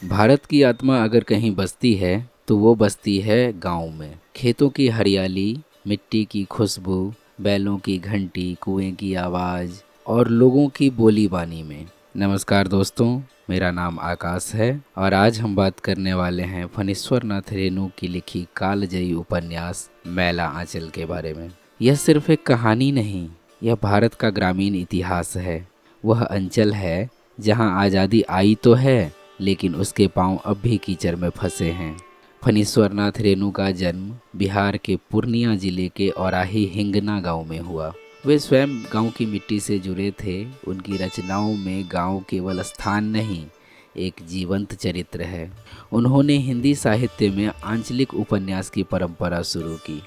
भारत की आत्मा अगर कहीं बसती है तो वो बसती है गांव में। खेतों की हरियाली, मिट्टी की खुशबू, बैलों की घंटी, कुएं की आवाज़ और लोगों की बोली बानी में। नमस्कार दोस्तों, मेरा नाम आकाश है और आज हम बात करने वाले हैं फणीश्वर नाथ रेणु की लिखी कालजयी उपन्यास मैला आंचल के बारे में। यह सिर्फ एक कहानी नहीं, यह भारत का ग्रामीण इतिहास है। वह अंचल है जहां आज़ादी आई तो है, लेकिन उसके पांव अब भी कीचड़ में फंसे हैं। फणीश्वर नाथ रेणु का जन्म बिहार के पूर्णिया जिले के औराही हिंगना गांव में हुआ। वे स्वयं गांव की मिट्टी से जुड़े थे। उनकी रचनाओं में गांव केवल स्थान नहीं, एक जीवंत चरित्र है। उन्होंने हिंदी साहित्य में आंचलिक उपन्यास की परंपरा शुरू की।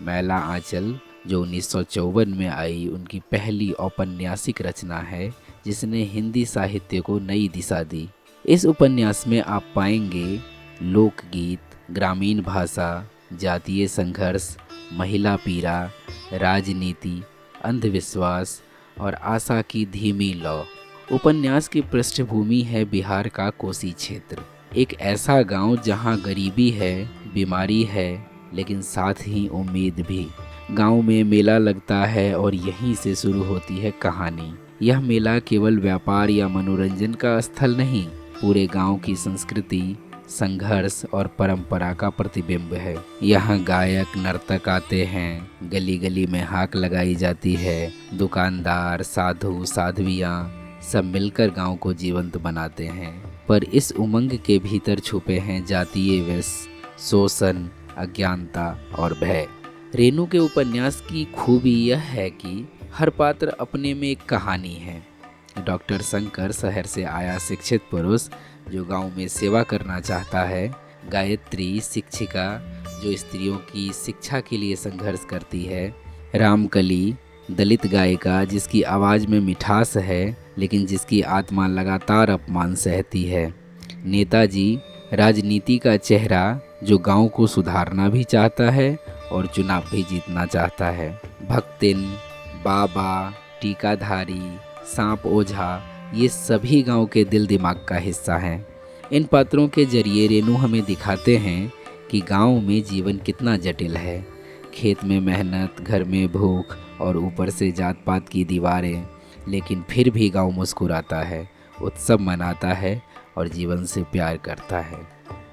मैला आंचल, जो 1954 में आई, उनकी पहली औपन्यासिक रचना है जिसने हिंदी साहित्य को नई दिशा दी। इस उपन्यास में आप पाएंगे लोकगीत, ग्रामीण भाषा, जातीय संघर्ष, महिला पीड़ा, राजनीति, अंधविश्वास और आशा की धीमी लौ। उपन्यास की पृष्ठभूमि है बिहार का कोसी क्षेत्र, एक ऐसा गांव जहां गरीबी है, बीमारी है, लेकिन साथ ही उम्मीद भी। गांव में मेला लगता है और यहीं से शुरू होती है कहानी। यह मेला केवल व्यापार या मनोरंजन का स्थल नहीं, पूरे गांव की संस्कृति, संघर्ष और परंपरा का प्रतिबिंब है। यहाँ गायक, नर्तक आते हैं, गली गली में हाक लगाई जाती है, दुकानदार, साधु, साध्वियाँ सब मिलकर गांव को जीवंत बनाते हैं। पर इस उमंग के भीतर छुपे हैं जातीय विष, शोषण, अज्ञानता और भय। रेणु के उपन्यास की खूबी यह है कि हर पात्र अपने में एक कहानी है। डॉक्टर शंकर, शहर से आया शिक्षित पुरुष जो गांव में सेवा करना चाहता है। गायत्री, शिक्षिका जो स्त्रियों की शिक्षा के लिए संघर्ष करती है। रामकली, दलित गायिका जिसकी आवाज़ में मिठास है लेकिन जिसकी आत्मा लगातार अपमान सहती है। नेताजी, राजनीति का चेहरा जो गांव को सुधारना भी चाहता है और चुनाव भी जीतना चाहता है। भक्तिन, बाबा, टीकाधारी, सांप ओझा, ये सभी गांव के दिल दिमाग का हिस्सा हैं। इन पात्रों के जरिए रेणु हमें दिखाते हैं कि गांव में जीवन कितना जटिल है। खेत में मेहनत, घर में भूख और ऊपर से जात पात की दीवारें, लेकिन फिर भी गांव मुस्कुराता है, उत्सव मनाता है और जीवन से प्यार करता है।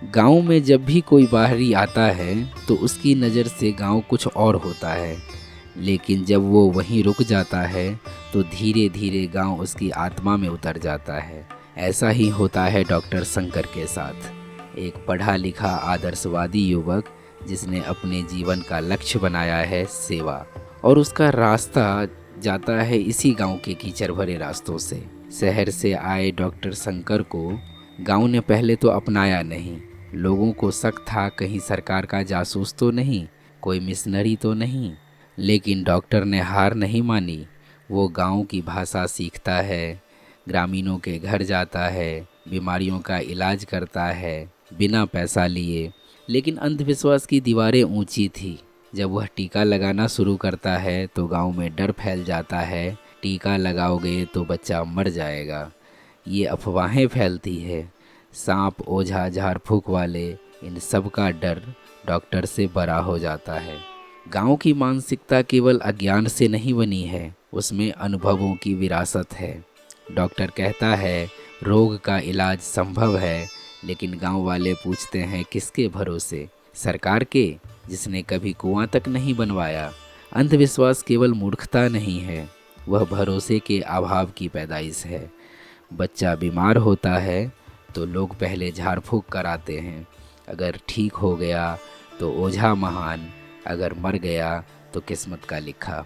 गांव में जब भी कोई बाहरी आता है तो उसकी नज़र से गांव कुछ और होता है, लेकिन जब वो वहीं रुक जाता है तो धीरे धीरे गांव उसकी आत्मा में उतर जाता है। ऐसा ही होता है डॉक्टर शंकर के साथ, एक पढ़ा लिखा आदर्शवादी युवक जिसने अपने जीवन का लक्ष्य बनाया है सेवा, और उसका रास्ता जाता है इसी गांव के कीचड़ भरे रास्तों से। शहर से आए डॉक्टर शंकर को गांव ने पहले तो अपनाया नहीं। लोगों को शक था कहीं सरकार का जासूस तो नहीं, कोई मिशनरी तो नहीं। लेकिन डॉक्टर ने हार नहीं मानी। वो गांव की भाषा सीखता है, ग्रामीणों के घर जाता है, बीमारियों का इलाज करता है बिना पैसा लिए। लेकिन अंधविश्वास की दीवारें ऊंची थी। जब वह टीका लगाना शुरू करता है तो गांव में डर फैल जाता है। टीका लगाओगे तो बच्चा मर जाएगा, ये अफवाहें फैलती है। सांप, ओझा, झाड़ फूक वाले, इन सब का डर डॉक्टर से बड़ा हो जाता है। गांव की मानसिकता केवल अज्ञान से नहीं बनी है, उसमें अनुभवों की विरासत है। डॉक्टर कहता है रोग का इलाज संभव है, लेकिन गांव वाले पूछते हैं किसके भरोसे? सरकार के, जिसने कभी कुआं तक नहीं बनवाया। अंधविश्वास केवल मूर्खता नहीं है, वह भरोसे के अभाव की पैदाइश है। बच्चा बीमार होता है तो लोग पहले झाड़ फूक कराते हैं। अगर ठीक हो गया तो ओझा महान, अगर मर गया तो किस्मत का लिखा।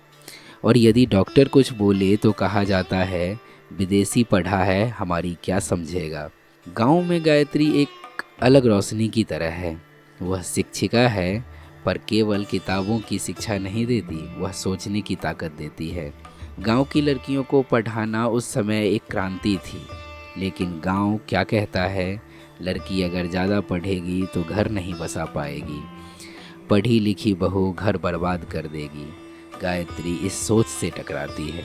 और यदि डॉक्टर कुछ बोले तो कहा जाता है विदेशी पढ़ा है, हमारी क्या समझेगा। गांव में गायत्री एक अलग रोशनी की तरह है। वह शिक्षिका है, पर केवल किताबों की शिक्षा नहीं देती, वह सोचने की ताकत देती है। गांव की लड़कियों को पढ़ाना उस समय एक क्रांति थी, लेकिन गांव क्या कहता है, लड़की अगर ज़्यादा पढ़ेगी तो घर नहीं बसा पाएगी, पढ़ी लिखी बहू घर बर्बाद कर देगी। गायत्री इस सोच से टकराती है,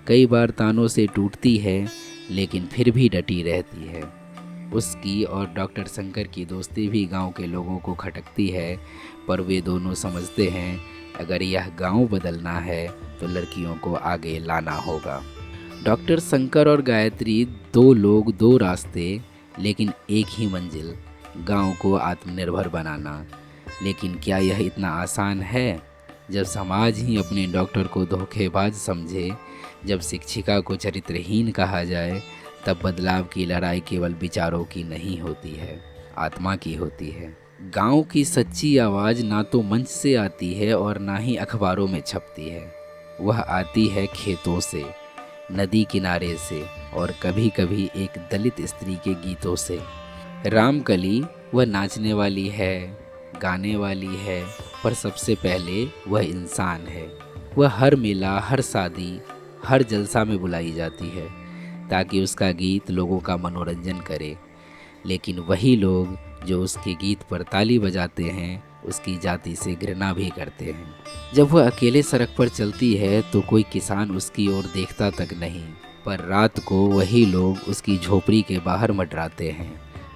कई बार तानों से टूटती है, लेकिन फिर भी डटी रहती है। उसकी और डॉक्टर शंकर की दोस्ती भी गांव के लोगों को खटकती है, पर वे दोनों समझते हैं अगर यह गांव बदलना है तो लड़कियों को आगे लाना होगा। डॉक्टर शंकर और गायत्री, दो लोग, दो रास्ते, लेकिन एक ही मंजिल, गांव को आत्मनिर्भर बनाना। लेकिन क्या यह इतना आसान है? जब समाज ही अपने डॉक्टर को धोखेबाज समझे, जब शिक्षिका को चरित्रहीन कहा जाए, तब बदलाव की लड़ाई केवल विचारों की नहीं होती है, आत्मा की होती है। गांव की सच्ची आवाज़ ना तो मंच से आती है और ना ही अखबारों में छपती है। वह आती है खेतों से, नदी किनारे से, और कभी कभी एक दलित स्त्री के गीतों से। रामकली वह नाचने वाली है, गाने वाली है, पर सबसे पहले वह इंसान है। वह हर मेला, हर शादी, हर जलसा में बुलाई जाती है ताकि उसका गीत लोगों का मनोरंजन करे। लेकिन वही लोग जो उसके गीत पर ताली बजाते हैं, उसकी जाति से घृणा भी करते हैं। जब वह अकेले सड़क पर चलती है तो कोई किसान उसकी ओर देखता तक नहीं, पर रात को वही लोग उसकी झोपड़ी के बाहर मंडराते हैं।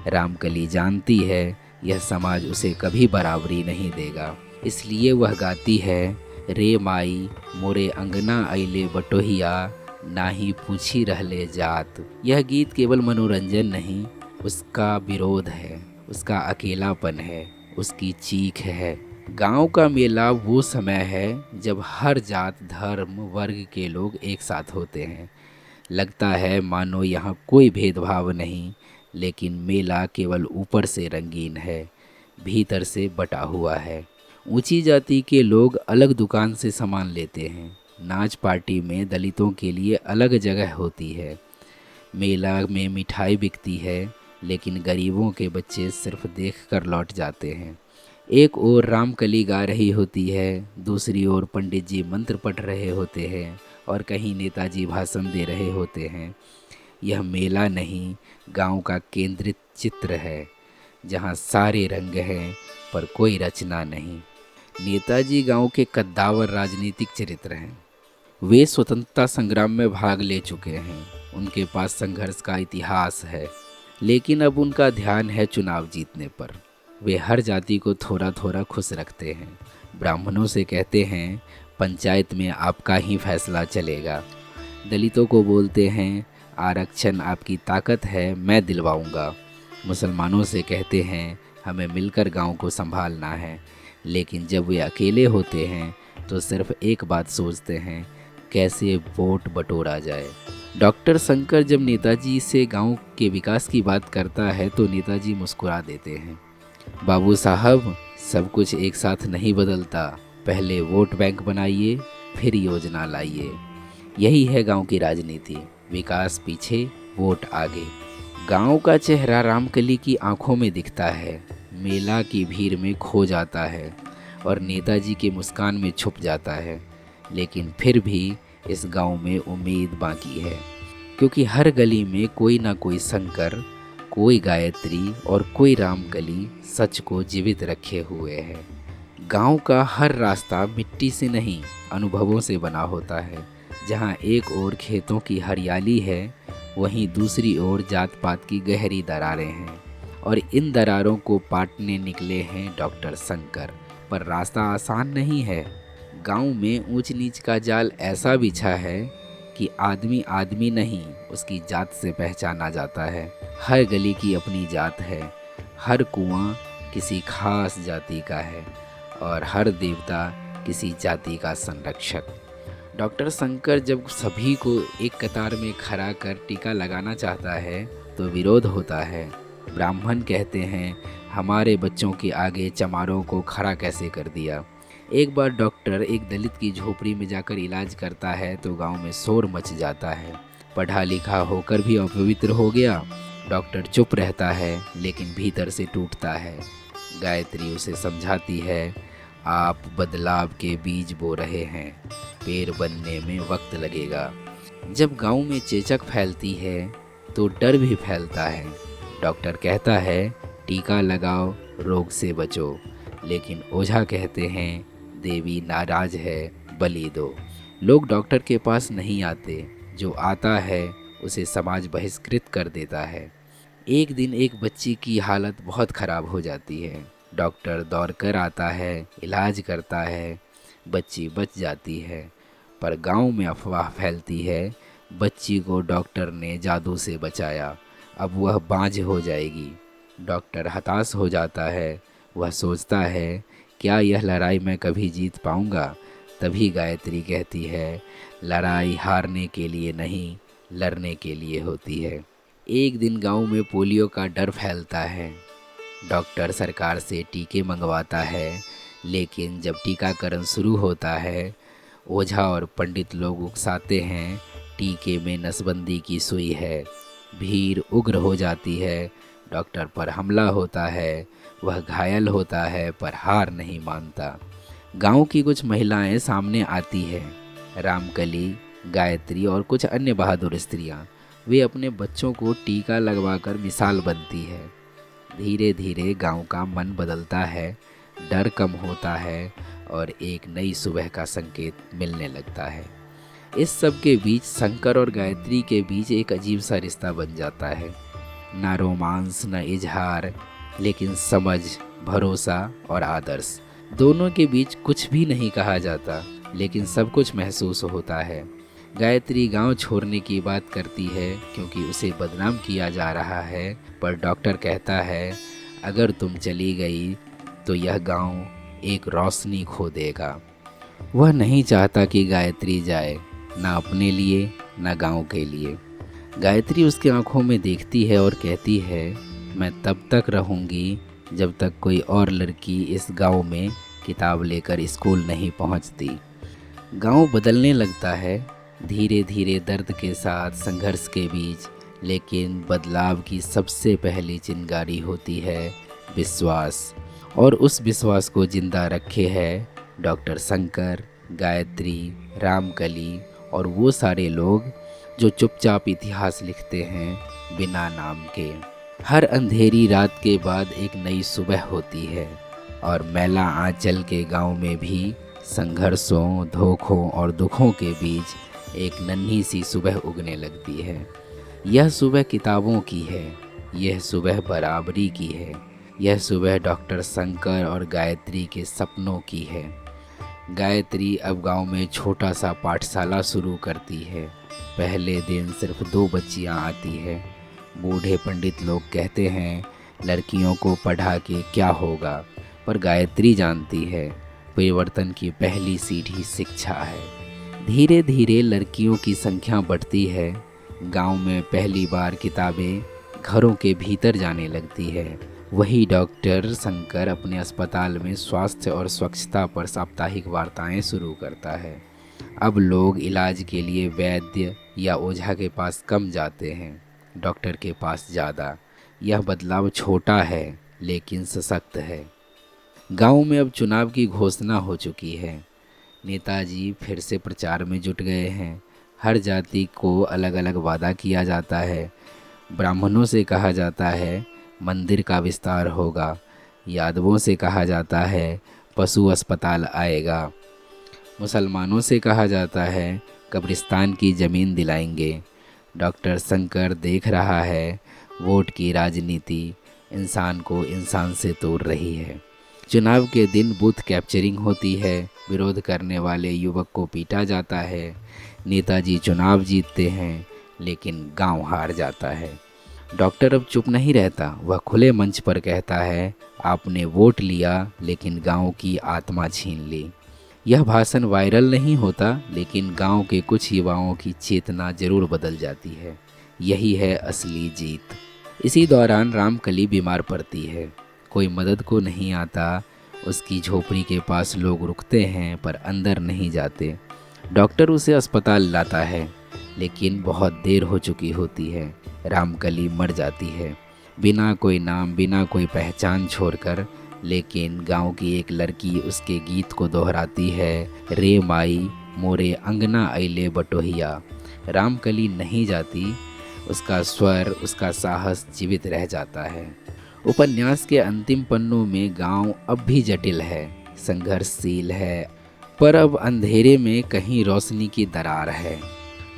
रामकली जानती है यह समाज उसे कभी बराबरी नहीं देगा, इसलिए वह गाती है, रे माई मोरे अंगना अइले बटोहिया, ना ही पूछी रहले जात। यह गीत केवल मनोरंजन नहीं, उसका विरोध है, उसका अकेलापन है, उसकी चीख है। गांव का मेला वो समय है जब हर जात, धर्म, वर्ग के लोग एक साथ होते हैं। लगता है मानो यहाँ कोई भेदभाव नहीं, लेकिन मेला केवल ऊपर से रंगीन है, भीतर से बटा हुआ है। ऊंची जाति के लोग अलग दुकान से सामान लेते हैं। नाच पार्टी में दलितों के लिए अलग जगह होती है। मेला में मिठाई बिकती है, लेकिन गरीबों के बच्चे सिर्फ देख कर लौट जाते हैं। एक ओर रामकली गा रही होती है, दूसरी ओर पंडित जी मंत्र पढ़ रहे होते हैं, और कहीं नेताजी भाषण दे रहे होते हैं। यह मेला नहीं, गांव का केंद्रित चित्र है, जहां सारे रंग हैं पर कोई रचना नहीं। नेताजी गांव के कद्दावर राजनीतिक चरित्र हैं। वे स्वतंत्रता संग्राम में भाग ले चुके हैं, उनके पास संघर्ष का इतिहास है, लेकिन अब उनका ध्यान है चुनाव जीतने पर। वे हर जाति को थोड़ा थोड़ा खुश रखते हैं। ब्राह्मणों से कहते हैं, पंचायत में आपका ही फैसला चलेगा। दलितों को बोलते हैं, आरक्षण आपकी ताकत है, मैं दिलवाऊंगा। मुसलमानों से कहते हैं, हमें मिलकर गांव को संभालना है। लेकिन जब वे अकेले होते हैं तो सिर्फ एक बात सोचते हैं, कैसे वोट बटोरा जाए। डॉक्टर शंकर जब नेताजी से गांव के विकास की बात करता है तो नेताजी मुस्कुरा देते हैं। बाबू साहब, सब कुछ एक साथ नहीं बदलता, पहले वोट बैंक बनाइए, फिर योजना लाइए। यही है गांव की राजनीति, विकास पीछे, वोट आगे। गांव का चेहरा रामकली की आंखों में दिखता है, मेला की भीड़ में खो जाता है और नेताजी के मुस्कान में छुप जाता है। लेकिन फिर भी इस गांव में उम्मीद बाकी है, क्योंकि हर गली में कोई ना कोई शंकर, कोई गायत्री और कोई रामकली सच को जीवित रखे हुए है। गांव का हर रास्ता मिट्टी से नहीं, अनुभवों से बना होता है। जहां एक ओर खेतों की हरियाली है, वहीं दूसरी ओर जात पात की गहरी दरारें हैं, और इन दरारों को पाटने निकले हैं डॉक्टर शंकर। पर रास्ता आसान नहीं है। गांव में ऊंच नीच का जाल ऐसा बिछा है कि आदमी आदमी नहीं, उसकी जात से पहचाना जाता है। हर गली की अपनी जात है, हर कुआं किसी खास जाति का है, और हर देवता किसी जाति का संरक्षक। डॉक्टर शंकर जब सभी को एक कतार में खड़ा कर टीका लगाना चाहता है तो विरोध होता है। ब्राह्मण कहते हैं, हमारे बच्चों के आगे चमारों को खड़ा कैसे कर दिया। एक बार डॉक्टर एक दलित की झोपड़ी में जाकर इलाज करता है तो गांव में शोर मच जाता है। पढ़ा लिखा होकर भी अपवित्र हो गया। डॉक्टर चुप रहता है, लेकिन भीतर से टूटता है। गायत्री उसे समझाती है, आप बदलाव के बीज बो रहे हैं, पेड़ बनने में वक्त लगेगा। जब गांव में चेचक फैलती है तो डर भी फैलता है। डॉक्टर कहता है, टीका लगाओ, रोग से बचो, लेकिन ओझा कहते हैं, देवी नाराज है, बलि दो। लोग डॉक्टर के पास नहीं आते, जो आता है उसे समाज बहिष्कृत कर देता है। एक दिन एक बच्ची की हालत बहुत ख़राब हो जाती है। डॉक्टर दौड़कर आता है, इलाज करता है, बच्ची बच जाती है। पर गांव में अफवाह फैलती है, बच्ची को डॉक्टर ने जादू से बचाया, अब वह बांझ हो जाएगी। डॉक्टर हताश हो जाता है। वह सोचता है, क्या यह लड़ाई मैं कभी जीत पाऊंगा? तभी गायत्री कहती है, लड़ाई हारने के लिए नहीं, लड़ने के लिए होती है। एक दिन गांव में पोलियो का डर फैलता है। डॉक्टर सरकार से टीके मंगवाता है, लेकिन जब टीकाकरण शुरू होता है, ओझा और पंडित लोग उकसाते हैं, टीके में नसबंदी की सुई है। भीड़ उग्र हो जाती है, डॉक्टर पर हमला होता है। वह घायल होता है पर हार नहीं मानता। गांव की कुछ महिलाएं सामने आती है, रामकली, गायत्री और कुछ अन्य बहादुर स्त्रियां। वे अपने बच्चों को टीका लगवाकर मिसाल बनती है। धीरे धीरे गांव का मन बदलता है, डर कम होता है और एक नई सुबह का संकेत मिलने लगता है। इस सब के बीच शंकर और गायत्री के बीच एक अजीब सा रिश्ता बन जाता है। ना रोमांस, न इजहार, लेकिन समझ, भरोसा और आदर्श। दोनों के बीच कुछ भी नहीं कहा जाता, लेकिन सब कुछ महसूस होता है। गायत्री गांव छोड़ने की बात करती है क्योंकि उसे बदनाम किया जा रहा है, पर डॉक्टर कहता है, अगर तुम चली गई तो यह गांव एक रोशनी खो देगा। वह नहीं चाहता कि गायत्री जाए, ना अपने लिए ना गांव के लिए। गायत्री उसकी आंखों में देखती है और कहती है, मैं तब तक रहूंगी जब तक कोई और लड़की इस गांव में किताब लेकर स्कूल नहीं पहुंचती। गांव बदलने लगता है, धीरे धीरे दर्द के साथ, संघर्ष के बीच, लेकिन बदलाव की सबसे पहली चिंगारी होती है विश्वास। और उस विश्वास को जिंदा रखे है डॉक्टर शंकर, गायत्री, रामकली और वो सारे लोग जो चुपचाप इतिहास लिखते हैं बिना नाम के। हर अंधेरी रात के बाद एक नई सुबह होती है और मैला आंचल के गांव में भी संघर्षों, धोखों और दुखों के बीच एक नन्ही सी सुबह उगने लगती है। यह सुबह किताबों की है, यह सुबह बराबरी की है, यह सुबह डॉक्टर शंकर और गायत्री के सपनों की है। गायत्री अब गांव में छोटा सा पाठशाला शुरू करती है। पहले दिन सिर्फ 2 बच्चियां आती है। बूढ़े पंडित लोग कहते हैं, लड़कियों को पढ़ा के क्या होगा, पर गायत्री जानती है, परिवर्तन की पहली सीढ़ी शिक्षा है। धीरे धीरे लड़कियों की संख्या बढ़ती है। गांव में पहली बार किताबें घरों के भीतर जाने लगती है। वही डॉक्टर शंकर अपने अस्पताल में स्वास्थ्य और स्वच्छता पर साप्ताहिक वार्ताएं शुरू करता है। अब लोग इलाज के लिए वैद्य या ओझा के पास कम जाते हैं, डॉक्टर के पास ज़्यादा। यह बदलाव छोटा है लेकिन सशक्त है। गांव में अब चुनाव की घोषणा हो चुकी है। नेताजी फिर से प्रचार में जुट गए हैं। हर जाति को अलग अलग वादा किया जाता है। ब्राह्मणों से कहा जाता है मंदिर का विस्तार होगा, यादवों से कहा जाता है पशु अस्पताल आएगा, मुसलमानों से कहा जाता है कब्रिस्तान की ज़मीन दिलाएंगे। डॉक्टर शंकर देख रहा है वोट की राजनीति इंसान को इंसान से तोड़ रही है। चुनाव के दिन बूथ कैप्चरिंग होती है, विरोध करने वाले युवक को पीटा जाता है। नेताजी चुनाव जीतते हैं लेकिन गांव हार जाता है। डॉक्टर अब चुप नहीं रहता, वह खुले मंच पर कहता है, आपने वोट लिया लेकिन गांव की आत्मा छीन ली। यह भाषण वायरल नहीं होता, लेकिन गांव के कुछ युवाओं की चेतना जरूर बदल जाती है। यही है असली जीत। इसी दौरान रामकली बीमार पड़ती है। कोई मदद को नहीं आता। उसकी झोपड़ी के पास लोग रुकते हैं पर अंदर नहीं जाते। डॉक्टर उसे अस्पताल लाता है, लेकिन बहुत देर हो चुकी होती है। रामकली मर जाती है, बिना कोई नाम, बिना कोई पहचान छोड़कर। लेकिन गांव की एक लड़की उसके गीत को दोहराती है, रे माई मोरे अंगना अइले बटोहिया। रामकली नहीं जाती, उसका स्वर, उसका साहस जीवित रह जाता है। उपन्यास के अंतिम पन्नों में गांव अब भी जटिल है, संघर्षशील है, पर अब अंधेरे में कहीं रोशनी की दरार है।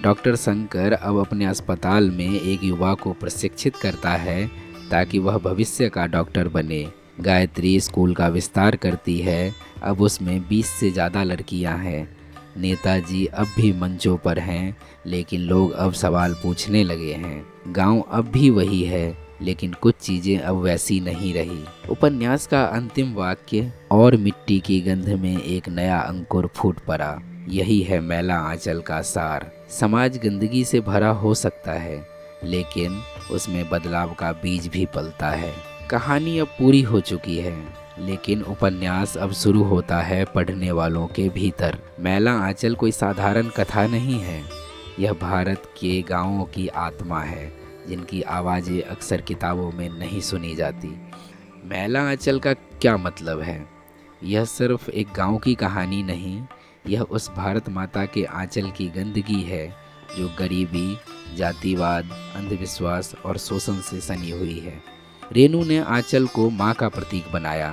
डॉक्टर शंकर अब अपने अस्पताल में एक युवा को प्रशिक्षित करता है ताकि वह भविष्य का डॉक्टर बने। गायत्री स्कूल का विस्तार करती है। अब उसमें 20 से ज़्यादा लड़कियां हैं। नेताजी अब भी मंचों पर हैं, लेकिन लोग अब सवाल पूछने लगे हैं। गांव अब भी वही है, लेकिन कुछ चीज़ें अब वैसी नहीं रही। उपन्यास का अंतिम वाक्य, और मिट्टी की गंध में एक नया अंकुर फूट पड़ा। यही है मैला आंचल का सार। समाज गंदगी से भरा हो सकता है, लेकिन उसमें बदलाव का बीज भी पलता है। कहानी अब पूरी हो चुकी है, लेकिन उपन्यास अब शुरू होता है पढ़ने वालों के भीतर। मैला आंचल कोई साधारण कथा नहीं है। यह भारत के गांवों की आत्मा है, जिनकी आवाज़ें अक्सर किताबों में नहीं सुनी जाती। मैला आंचल का क्या मतलब है? यह सिर्फ एक गांव की कहानी नहीं, यह उस भारत माता के आंचल की गंदगी है जो गरीबी, जातिवाद, अंधविश्वास और शोषण से सनी हुई है। रेनू ने आंचल को माँ का प्रतीक बनाया,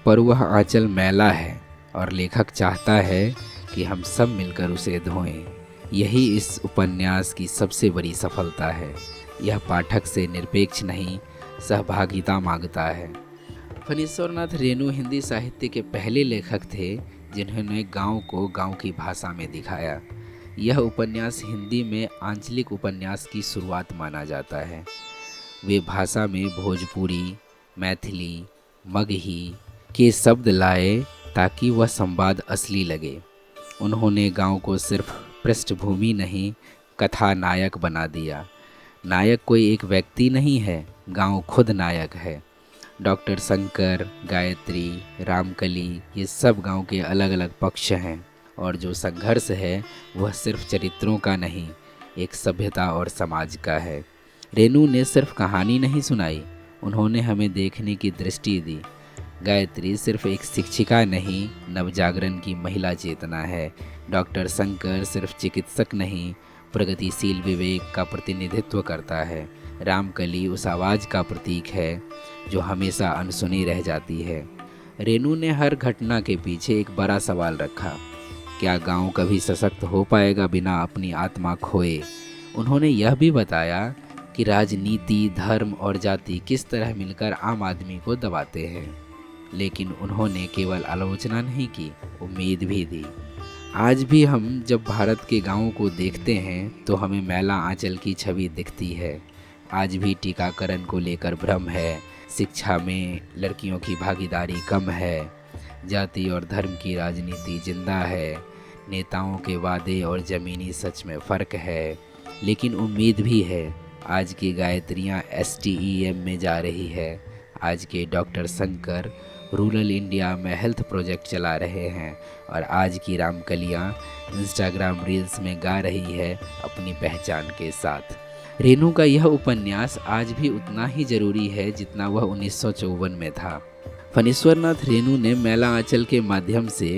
पर वह आंचल मैला है और लेखक चाहता है कि हम सब मिलकर उसे धोएं। यही इस उपन्यास की सबसे बड़ी सफलता है। यह पाठक से निरपेक्ष नहीं, सहभागिता मांगता है। फणीश्वरनाथ रेणु हिंदी साहित्य के पहले लेखक थे जिन्होंने गांव को गांव की भाषा में दिखाया। यह उपन्यास हिंदी में आंचलिक उपन्यास की शुरुआत माना जाता है। वे भाषा में भोजपुरी, मैथिली, मगही के शब्द लाए ताकि वह संवाद असली लगे। उन्होंने गांव को सिर्फ पृष्ठभूमि नहीं, कथा नायक बना दिया। नायक कोई एक व्यक्ति नहीं है, गांव खुद नायक है। डॉक्टर शंकर, गायत्री, रामकली, ये सब गांव के अलग अलग पक्ष हैं, और जो संघर्ष है वह सिर्फ चरित्रों का नहीं, एक सभ्यता और समाज का है। रेनू ने सिर्फ कहानी नहीं सुनाई, उन्होंने हमें देखने की दृष्टि दी। गायत्री सिर्फ एक शिक्षिका नहीं, नवजागरण की महिला चेतना है। डॉक्टर शंकर सिर्फ चिकित्सक नहीं, प्रगतिशील विवेक का प्रतिनिधित्व करता है। रामकली उस आवाज़ का प्रतीक है जो हमेशा अनसुनी रह जाती है। रेनू ने हर घटना के पीछे एक बड़ा सवाल रखा, क्या गांव कभी सशक्त हो पाएगा बिना अपनी आत्मा खोए? उन्होंने यह भी बताया कि राजनीति, धर्म और जाति किस तरह मिलकर आम आदमी को दबाते हैं, लेकिन उन्होंने केवल आलोचना नहीं की, उम्मीद भी दी। आज भी हम जब भारत के गांवों को देखते हैं तो हमें मैला आंचल की छवि दिखती है। आज भी टीकाकरण को लेकर भ्रम है, शिक्षा में लड़कियों की भागीदारी कम है, जाति और धर्म की राजनीति जिंदा है, नेताओं के वादे और ज़मीनी सच में फ़र्क है, लेकिन उम्मीद भी है। आज की गायत्रियाँ STEM में जा रही है, आज के डॉक्टर शंकर रूरल इंडिया में हेल्थ प्रोजेक्ट चला रहे हैं, और आज की रामकलियाँ इंस्टाग्राम रील्स में गा रही है अपनी पहचान के साथ। रेनू का यह उपन्यास आज भी उतना ही ज़रूरी है जितना वह 1954 में था। फणीश्वरनाथ रेनू ने मैला आंचल के माध्यम से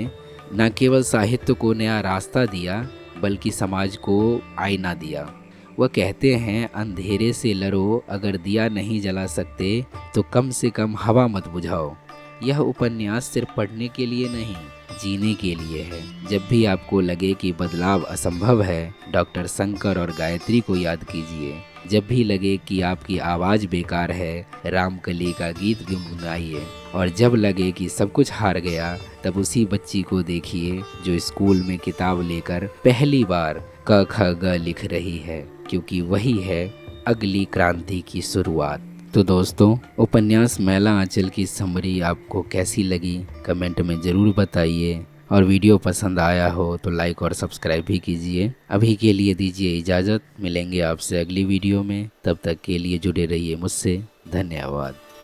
न केवल साहित्य को नया रास्ता दिया, बल्कि समाज को आईना दिया। वह कहते हैं, अंधेरे से लड़ो, अगर दिया नहीं जला सकते तो कम से कम हवा मत बुझाओ। यह उपन्यास सिर्फ पढ़ने के लिए नहीं, जीने के लिए है। जब भी आपको लगे कि बदलाव असंभव है, डॉक्टर शंकर और गायत्री को याद कीजिए। जब भी लगे कि आपकी आवाज़ बेकार है, रामकली का गीत गुनगुनाइए। और जब लगे कि सब कुछ हार गया, तब उसी बच्ची को देखिए जो स्कूल में किताब लेकर पहली बार क ख ग लिख रही है, क्योंकि वही है अगली क्रांति की शुरुआत। तो दोस्तों, उपन्यास मैला आंचल की समरी आपको कैसी लगी कमेंट में ज़रूर बताइए, और वीडियो पसंद आया हो तो लाइक और सब्सक्राइब भी कीजिए। अभी के लिए दीजिए इजाज़त, मिलेंगे आपसे अगली वीडियो में। तब तक के लिए जुड़े रहिए मुझसे। धन्यवाद।